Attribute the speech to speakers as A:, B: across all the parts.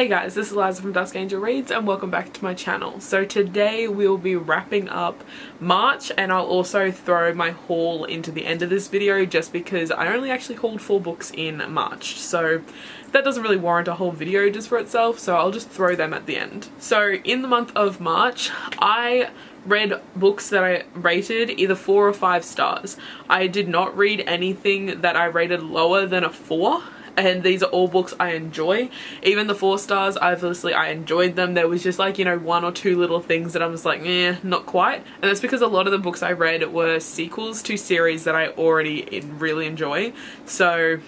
A: Hey guys, this is Eliza from Dusk Angel Reads and welcome back to my channel. So today we'll be wrapping up March and I'll also throw my haul into the end of this video just because I only actually hauled 4 books in March. So that doesn't really warrant a whole video just for itself, so I'll just throw them at the end. So in the month of March, I read books that I rated either 4 or 5 stars. I did not read anything that I rated lower than a 4. And these are all books I enjoy. Even the 4 stars, obviously I enjoyed them. There was just like, you know, 1 or 2 little things that I was like, eh, not quite. And that's because a lot of the books I read were sequels to series that I already really enjoy. So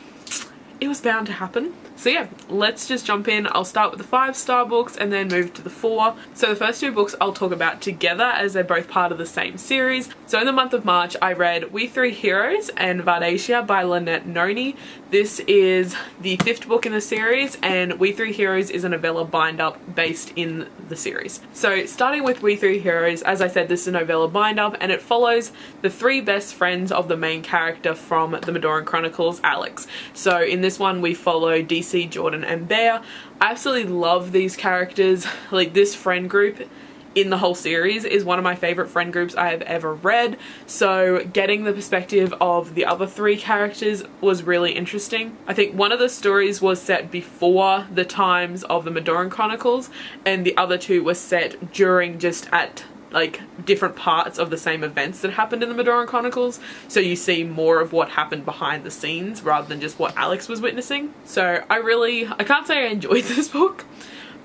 A: it was bound to happen. So yeah, let's just jump in. I'll start with the 5-star books and then move to the 4. So the first 2 books I'll talk about together as they're both part of the same series. So in the month of March, I read We Three Heroes and Vardacia by Lynette Noni. This is the 5th book in the series, and We Three Heroes is a novella bind-up based in the series. So starting with We Three Heroes, as I said, this is a novella bind-up and it follows the 3 best friends of the main character from the Madoran Chronicles, Alex. So in this one we follow DC, Jordan and Bear. I absolutely love these characters. Like, this friend group in the whole series is one of my favorite friend groups I have ever read, so getting the perspective of the other 3 characters was really interesting. I think one of the stories was set before the times of the Madoran Chronicles and the other 2 were set during, just at like different parts of the same events that happened in the Madoran Chronicles, so you see more of what happened behind the scenes rather than just what Alex was witnessing. So I can't say I enjoyed this book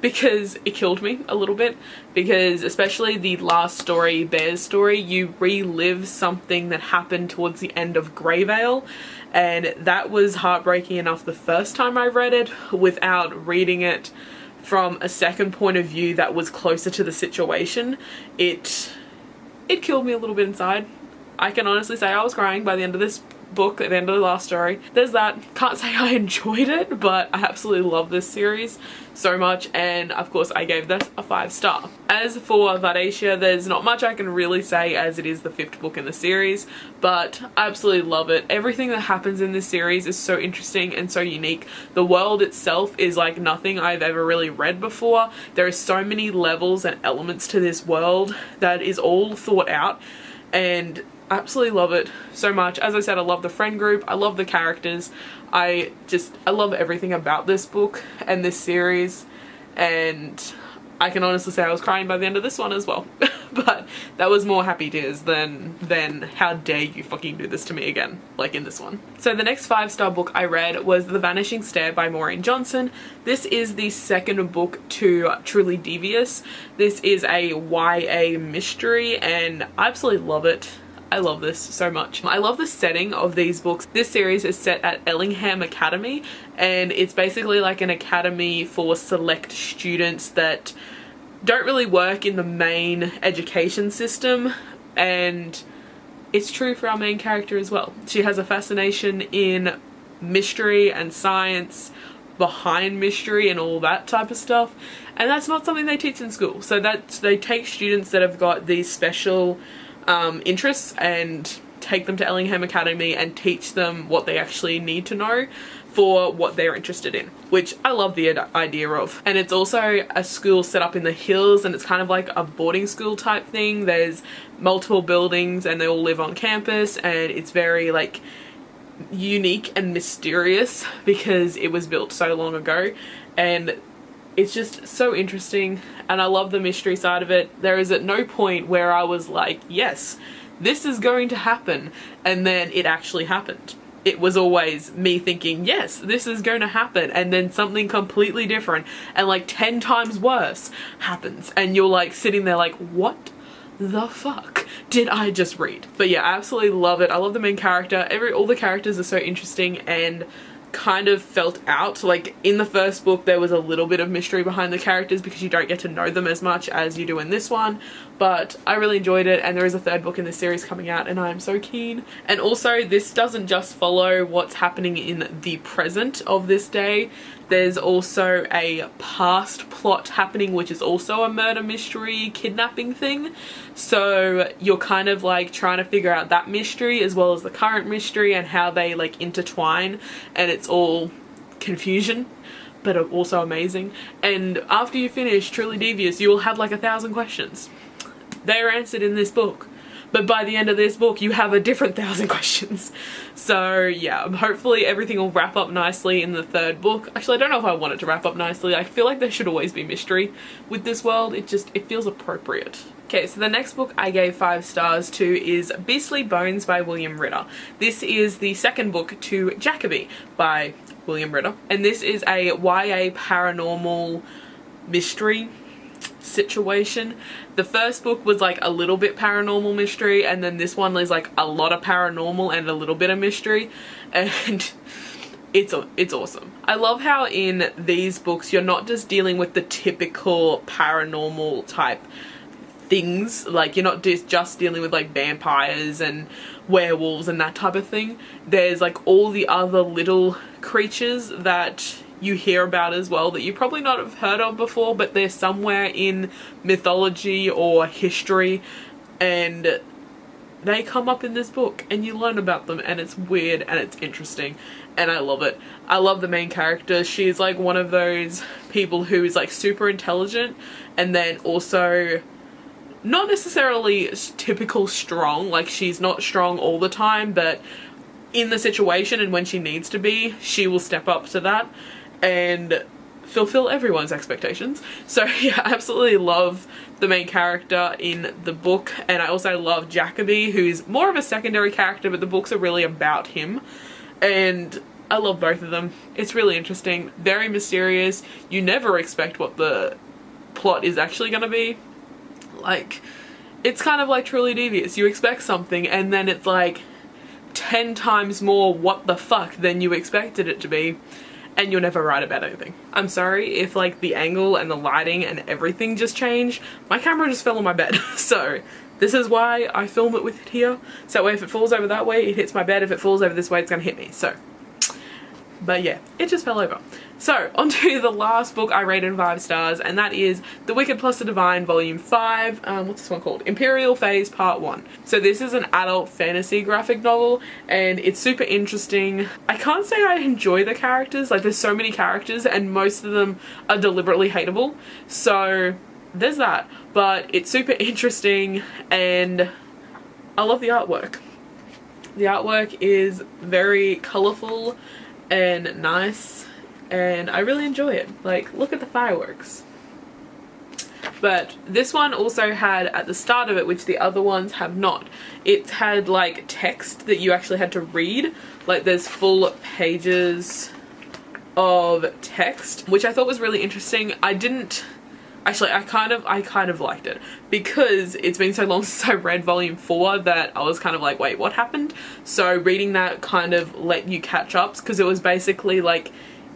A: because it killed me a little bit, because especially the last story, Bear's story, you relive something that happened towards the end of Greyvale, and that was heartbreaking enough the first time I read it without reading it from a second point of view that was closer to the situation. It killed me a little bit inside. I can honestly say I was crying by the end of this book, at the end of the last story. There's that. Can't say I enjoyed it, but I absolutely love this series so much, and of course I gave this a 5-star. As for Vardacia, there's not much I can really say as it is the 5th book in the series, but I absolutely love it. Everything that happens in this series is so interesting and so unique. The world itself is like nothing I've ever really read before. There are so many levels and elements to this world that is all thought out, and I absolutely love it so much. As I said, I love the friend group, I love the characters, I love everything about this book and this series, and I can honestly say I was crying by the end of this one as well. But that was more happy tears than how dare you fucking do this to me again, like in this one. So the next 5-star book I read was The Vanishing Stair by Maureen Johnson. This is the 2nd book to Truly Devious. This is a YA mystery and I absolutely love it. I love this so much. I love the setting of these books. This series is set at Ellingham Academy, and it's basically like an academy for select students that don't really work in the main education system, and it's true for our main character as well. She has a fascination in mystery and science behind mystery and all that type of stuff, and that's not something they teach in school. So they take students that have got these special interests and take them to Ellingham Academy and teach them what they actually need to know for what they're interested in, which I love the idea of. And it's also a school set up in the hills, and it's kind of like a boarding school type thing. There's multiple buildings and they all live on campus, and it's very like unique and mysterious because it was built so long ago, and it's just so interesting, and I love the mystery side of it. There is at no point where I was like, yes, this is going to happen, and then it actually happened. It was always me thinking, yes, this is going to happen, and then something completely different and like 10 times worse happens, and you're like sitting there like, what the fuck did I just read? But yeah, I absolutely love it. I love the main character. All the characters are so interesting and kind of felt out. Like in the first book there was a little bit of mystery behind the characters because you don't get to know them as much as you do in this one, but I really enjoyed it, and there is a 3rd book in this series coming out and I am so keen. And also this doesn't just follow what's happening in the present of this day. There's also a past plot happening, which is also a murder mystery kidnapping thing. So you're kind of like trying to figure out that mystery as well as the current mystery and how they like intertwine, and it's all confusion. but also amazing. And after you finish Truly Devious, you will have like 1,000 questions. They are answered in this book. But by the end of this book, you have a different 1,000 questions. So yeah, hopefully everything will wrap up nicely in the third book. Actually, I don't know if I want it to wrap up nicely. I feel like there should always be mystery with this world. It feels appropriate. Okay, so the next book I gave 5 stars to is Beastly Bones by William Ritter. This is the second book to Jacoby by William Ritter. And this is a YA paranormal mystery situation. The first book was like a little bit paranormal mystery, and then this one is like a lot of paranormal and a little bit of mystery, and it's awesome. I love how in these books you're not just dealing with the typical paranormal type things, like you're not just dealing with like vampires and werewolves and that type of thing. There's like all the other little creatures that you hear about as well that you probably not have heard of before, but they're somewhere in mythology or history, and they come up in this book and you learn about them, and it's weird and it's interesting and I love it. I love the main character. She's like one of those people who is like super intelligent and then also not necessarily typical strong. Like she's not strong all the time, but in the situation and when she needs to be, she will step up to that and fulfill everyone's expectations. So yeah, I absolutely love the main character in the book, and I also love Jacoby, who's more of a secondary character, but the books are really about him, and I love both of them. It's really interesting, very mysterious. You never expect what the plot is actually going to be. Like, it's kind of like Truly Devious. You expect something and then it's like 10 times more what the fuck than you expected it to be, and you're never right about anything. I'm sorry if like the angle and the lighting and everything just changed. My camera just fell on my bed. So this is why I film it with it here. So that way if it falls over that way, it hits my bed. If it falls over this way, it's gonna hit me. So, but yeah, it just fell over. So on to the last book I rated 5 stars, and that is The Wicked Plus the Divine Volume 5. What's this one called? Imperial Phase Part 1. So this is an adult fantasy graphic novel, and it's super interesting. I can't say I enjoy the characters. Like, there's so many characters and most of them are deliberately hateable. So there's that. But it's super interesting and I love the artwork. The artwork is very colourful and nice, and I really enjoy it. Like, look at the fireworks. But this one also had at the start of it, which the other ones have not, it had like text that you actually had to read. Like, there's full pages of text, which I thought was really interesting. I kind of liked it because it's been so long since I read volume 4 that I was kind of like, wait, what happened? So reading that kind of let you catch up, because it was basically like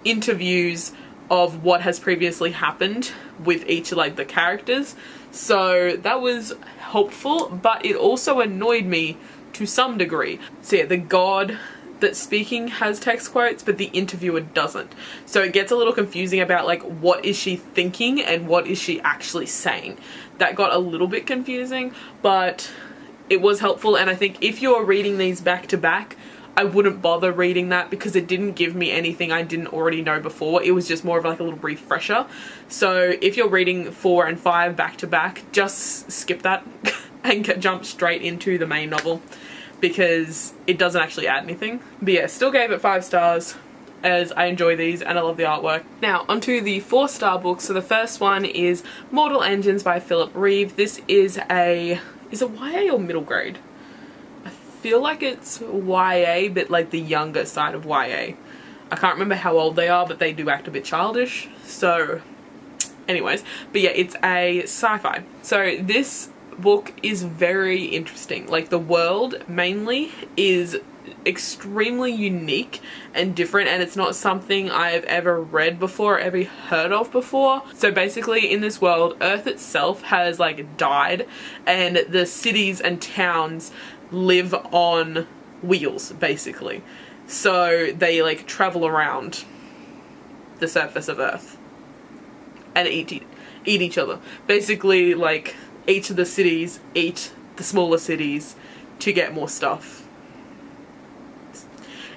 A: interviews of what has previously happened with each of like the characters. So that was helpful, but it also annoyed me to some degree. So yeah, the god that's speaking has text quotes, but the interviewer doesn't. So it gets a little confusing about like what is she thinking and what is she actually saying. That got a little bit confusing, but it was helpful. And I think if you're reading these back to back, I wouldn't bother reading that because it didn't give me anything I didn't already know before. It was just more of like a little refresher. So if you're reading 4 and 5 back to back, just skip that and jump straight into the main novel, because it doesn't actually add anything. But yeah, still gave it 5 stars as I enjoy these and I love the artwork. Now onto the 4-star books. So the first one is Mortal Engines by Philip Reeve. This is it YA or middle grade? I feel like it's YA, but like the younger side of YA. I can't remember how old they are, but they do act a bit childish. So anyways, but yeah, it's a sci-fi. So this book is very interesting. Like, the world mainly is extremely unique and different, and it's not something I've ever read before, ever heard of before. So basically in this world, Earth itself has like died, and the cities and towns live on wheels basically. So they like travel around the surface of Earth and eat each other. Basically, like, each of the cities eat the smaller cities to get more stuff.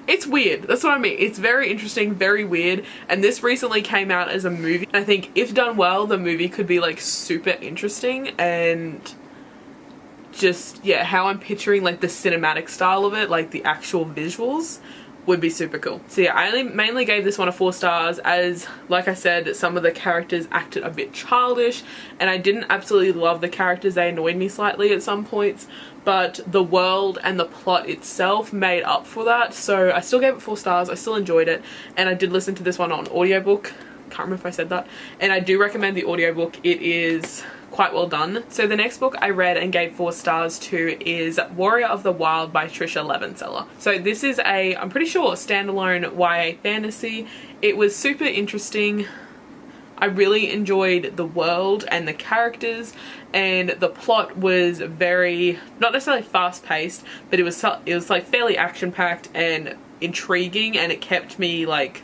A: it's weird. That's what I mean. It's very interesting, very weird. And this recently came out as a movie. I think if done well, the movie could be like super interesting, and just, yeah, how I'm picturing like the cinematic style of it, like the actual visuals, would be super cool. So yeah, I mainly gave this one a 4 stars as, like I said, some of the characters acted a bit childish, and I didn't absolutely love the characters. They annoyed me slightly at some points, but the world and the plot itself made up for that. So I still gave it 4 stars. I still enjoyed it, and I did listen to this one on audiobook. Can't remember if I said that. And I do recommend the audiobook. It is quite well done. So the next book I read and gave 4 stars to is Warrior of the Wild by Trisha Levenseller. So this is a, I'm pretty sure, standalone YA fantasy. It was super interesting. I really enjoyed the world and the characters, and the plot was very, not necessarily fast paced, but it was like fairly action packed and intriguing, and it kept me like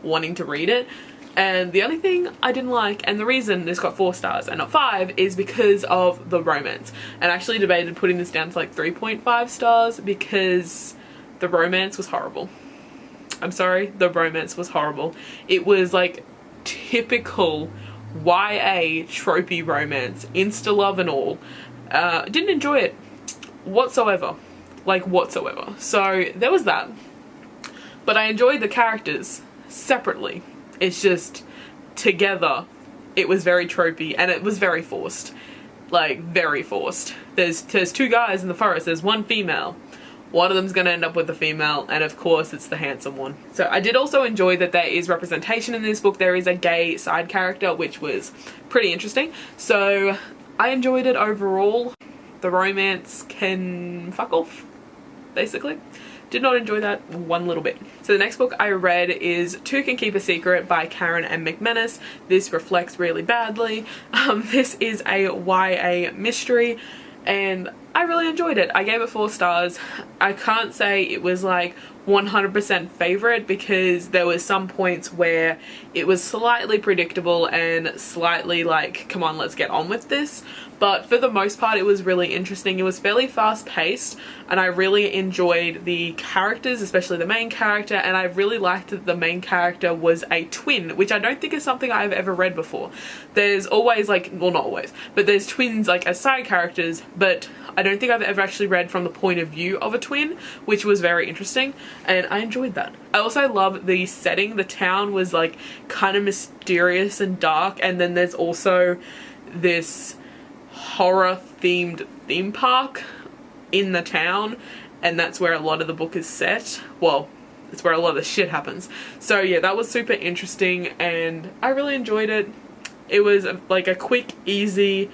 A: wanting to read it. And the only thing I didn't like, and the reason this got 4 stars and not 5, is because of the romance. And I actually debated putting this down to like 3.5 stars because the romance was horrible. I'm sorry, the romance was horrible. It was like typical YA tropey romance, insta love and all. Didn't enjoy it whatsoever, like whatsoever. So there was that. But I enjoyed the characters separately. It's just together it was very tropey, and it was very forced. Like very forced. There's 2 guys in the forest, there's 1 female. One of them's gonna end up with the female, and of course it's the handsome one. So I did also enjoy that there is representation in this book. There is a gay side character, which was pretty interesting. So I enjoyed it overall. The romance can fuck off, basically. Did not enjoy that one little bit. So the next book I read is Two Can Keep a Secret by Karen M. McManus. This reflects really badly. This is a YA mystery, and I really enjoyed it. I gave it 4 stars. I can't say it was like 100% favorite because there was some points where it was slightly predictable and slightly like, come on, let's get on with this. But for the most part, it was really interesting. It was fairly fast paced, and I really enjoyed the characters, especially the main character, and I really liked that the main character was a twin, which I don't think is something I've ever read before. There's always like, well, not always, but there's twins like as side characters, but I don't think I've ever actually read from the point of view of a twin, which was very interesting, and I enjoyed that. I also love the setting. The town was like kind of mysterious and dark, and then there's also this horror themed theme park in the town, and that's where a lot of the book is set. Well, it's where a lot of the shit happens. So yeah, that was super interesting, and I really enjoyed it. It was like a quick, easy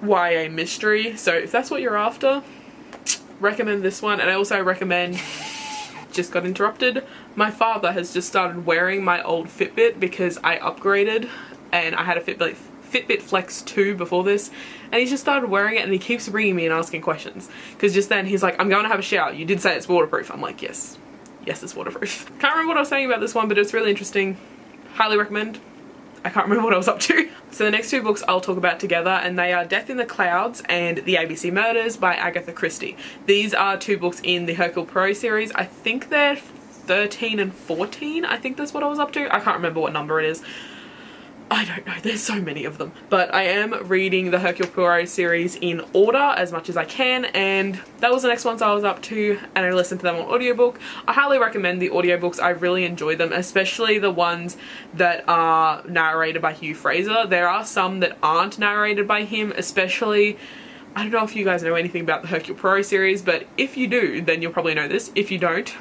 A: YA mystery, so if that's what you're after, recommend this one. And I also recommend, just got interrupted, my father has just started wearing my old Fitbit because I upgraded, and I had a Fitbit Flex 2 before this, and he's just started wearing it, and he keeps ringing me and asking questions, because just then he's like, I'm going to have a shower, you did say it's waterproof. I'm like, yes it's waterproof. Can't remember what I was saying about this one, but it was really interesting. Highly recommend. I can't remember what I was up to. So the next 2 books I'll talk about together, and they are Death in the Clouds and The ABC Murders by Agatha Christie. These are 2 books in the Hercule Poirot series. I think they're 13 and 14. I think that's what I was up to. I can't remember what number it is. I don't know, there's so many of them. But I am reading the Hercule Poirot series in order as much as I can, and that was the next ones I was up to, and I listened to them on audiobook. I highly recommend the audiobooks. I really enjoy them, especially the ones that are narrated by Hugh Fraser. There are some that aren't narrated by him, especially, I don't know if you guys know anything about the Hercule Poirot series, but if you do, then you'll probably know this. If you don't,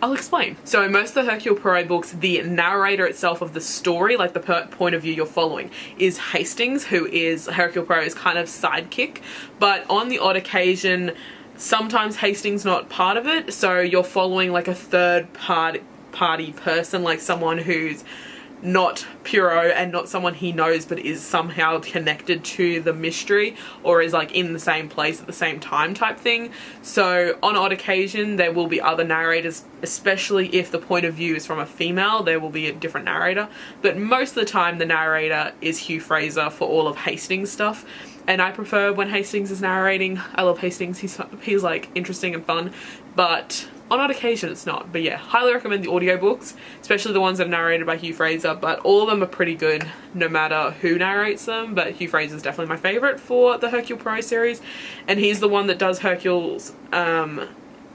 A: I'll explain. So in most of the Hercule Poirot books, the narrator itself of the story, like the point of view you're following, is Hastings, who is Hercule Poirot's kind of sidekick. But on the odd occasion, sometimes Hastings not part of it, so you're following like a third party person, like someone who's not Poirot and not someone he knows but is somehow connected to the mystery, or is like in the same place at the same time type thing. So on odd occasion there will be other narrators, especially if the point of view is from a female, there will be a different narrator, but most of the time the narrator is Hugh Fraser for all of Hastings stuff. and I prefer when Hastings is narrating. I love Hastings, he's like interesting and fun, but on odd occasion it's not. But yeah, highly recommend the audiobooks, especially the ones that are narrated by Hugh Fraser, but all of them are pretty good no matter who narrates them. But Hugh Fraser is definitely my favourite for the Hercule Poirot series, and he's the one that does Hercule's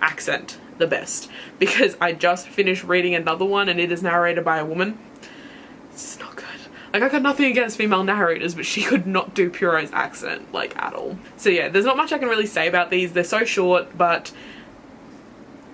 A: accent the best, because I just finished reading another one and it is narrated by a woman. It's not good. Like, I got nothing against female narrators, but she could not do Poirot's accent, like, at all. So yeah, there's not much I can really say about these. They're so short, but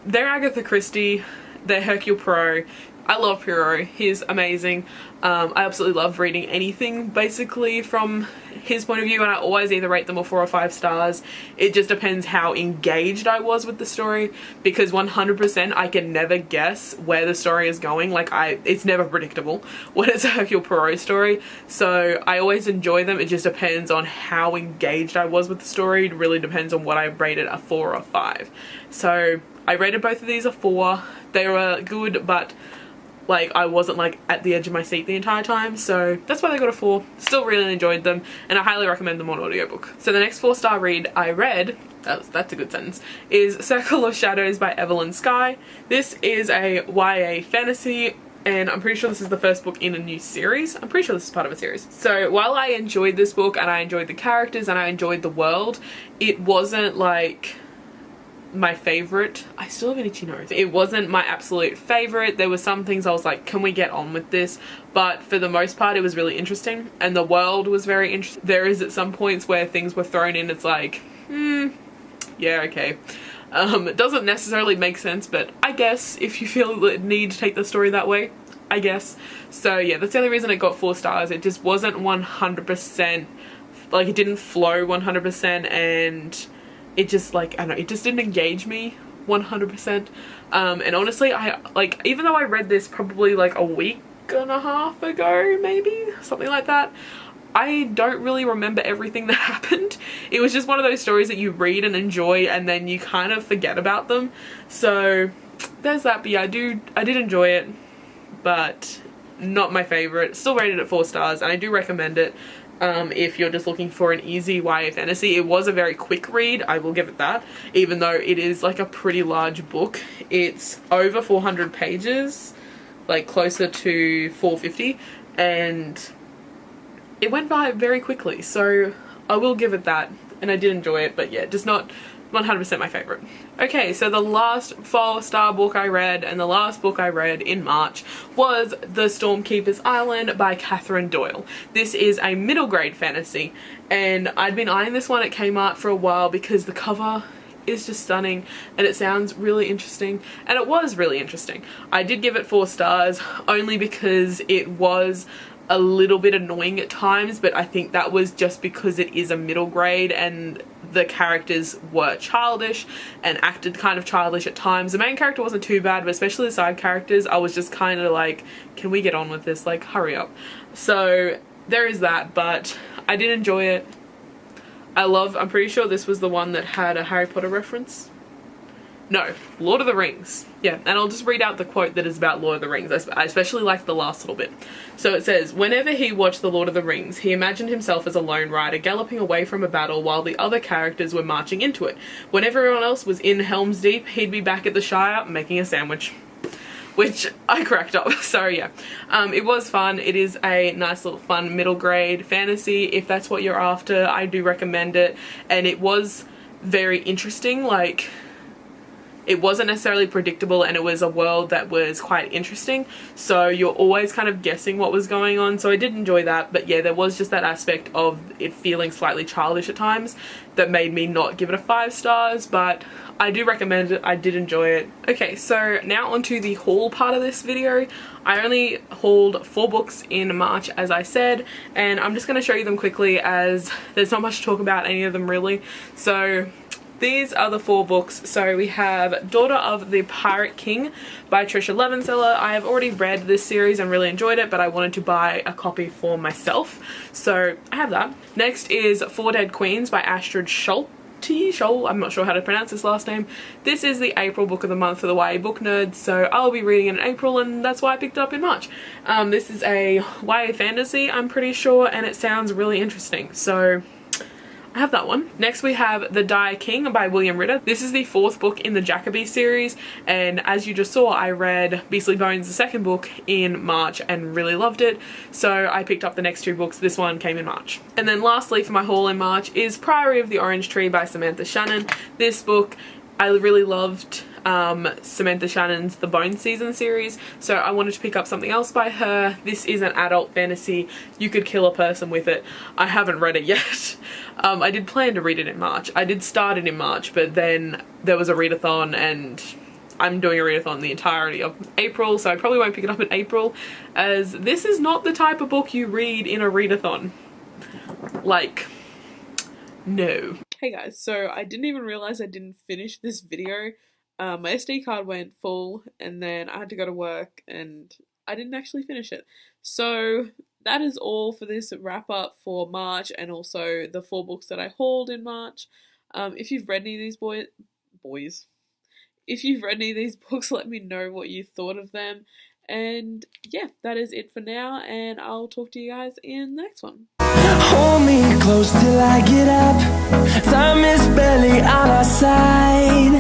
A: they're Agatha Christie, they're Hercule Poirot. I love Poirot, he's amazing. I absolutely love reading anything basically from his point of view, and I always either rate them all 4 or 5 stars. It just depends how engaged I was with the story, because 100% I can never guess where the story is going. Like, it's never predictable when it's a Hercule Poirot story, so I always enjoy them. It just depends on how engaged I was with the story. It really depends on what I rated, a 4 or a 5. So I rated both of these a 4. They were good, but like, I wasn't like at the edge of my seat the entire time, so that's why they got a 4. Still really enjoyed them, and I highly recommend them on audiobook. So the next 4-star read I read, that's a good sentence, is Circle of Shadows by Evelyn Skye. This is a YA fantasy, and I'm pretty sure this is the first book in a new series. I'm pretty sure this is part of a series. So while I enjoyed this book, and I enjoyed the characters, and I enjoyed the world, it wasn't like my favorite. I still have an itchy nose. It wasn't my absolute favorite. There were some things I was like, can we get on with this? But for the most part, it was really interesting, and the world was very interesting. There is at some points where things were thrown in, it's like, yeah, okay. It doesn't necessarily make sense, but I guess if you feel the need to take the story that way, I guess. So yeah, that's the only reason it got 4 stars. It just wasn't 100%, like, it didn't flow 100%, and it just, like, I don't know, it just didn't engage me 100%. And honestly, even though I read this probably like a week and a half ago, maybe, something like that, I don't really remember everything that happened. It was just one of those stories that you read and enjoy, and then you kind of forget about them. So there's that. But yeah, I did enjoy it, but not my favorite. Still rated at 4 stars, and I do recommend it. If you're just looking for an easy YA fantasy. It was a very quick read, I will give it that, even though it is like a pretty large book. It's over 400 pages, like closer to 450, and it went by very quickly, so I will give it that, and I did enjoy it, but yeah, just not 100% my favorite. Okay, so the last 4-star book I read, and the last book I read in March, was The Stormkeeper's Island by Catherine Doyle. This is a middle grade fantasy, and I'd been eyeing this one at Kmart for a while because the cover is just stunning and it sounds really interesting, and it was really interesting. I did give it 4 stars only because it was a little bit annoying at times, but I think that was just because it is a middle grade and the characters were childish and acted kind of childish at times. The main character wasn't too bad, but especially the side characters, I was just kind of like, can we get on with this? Like, hurry up. So there is that, but I did enjoy it. I'm pretty sure this was the one that had a Harry Potter reference. No, Lord of the Rings. Yeah, and I'll just read out the quote that is about Lord of the Rings. I especially like the last little bit. So it says, whenever he watched The Lord of the Rings, he imagined himself as a lone rider galloping away from a battle while the other characters were marching into it. When everyone else was in Helm's Deep, he'd be back at the Shire making a sandwich. Which I cracked up. So yeah, it was fun. It is a nice little fun middle grade fantasy. If that's what you're after, I do recommend it. And it was very interesting. Like, it wasn't necessarily predictable, and it was a world that was quite interesting, so you're always kind of guessing what was going on, so I did enjoy that. But yeah, there was just that aspect of it feeling slightly childish at times that made me not give it a 5 stars, but I do recommend it. I did enjoy it. Okay, so now onto the haul part of this video. I only hauled 4 books in March, as I said, and I'm just going to show you them quickly as there's not much to talk about any of them really. So these are the 4 books. So we have Daughter of the Pirate King by Trisha Levenseller. I have already read this series and really enjoyed it, but I wanted to buy a copy for myself, so I have that. Next is Four Dead Queens by Astrid Scholl. I'm not sure how to pronounce this last name. This is the April book of the month for the YA book nerds, so I'll be reading it in April, and that's why I picked it up in March. This is a YA fantasy, I'm pretty sure, and it sounds really interesting, so I have that one. Next we have The Dire King by William Ritter. This is the 4th book in the Jacoby series, and as you just saw, I read Beastly Bones, the 2nd book, in March and really loved it, so I picked up the next 2 books. This one came in March. And then lastly for my haul in March is Priory of the Orange Tree by Samantha Shannon. This book I really loved. Samantha Shannon's The Bone Season series, so I wanted to pick up something else by her. This is an adult fantasy. You could kill a person with it. I haven't read it yet. I did plan to read it in March. I did start it in March, but then there was a readathon and I'm doing a readathon the entirety of April, so I probably won't pick it up in April, as this is not the type of book you read in a readathon. Like, no. Hey guys, so I didn't even realize I didn't finish this video. My SD card went full and then I had to go to work and I didn't actually finish it. So that is all for this wrap up for March and also the 4 books that I hauled in March. If you've read any of these if you've read any of these books, let me know what you thought of them. And yeah, that is it for now, and I'll talk to you guys in the next one.
B: Hold me close till I get up. Time is barely on our side.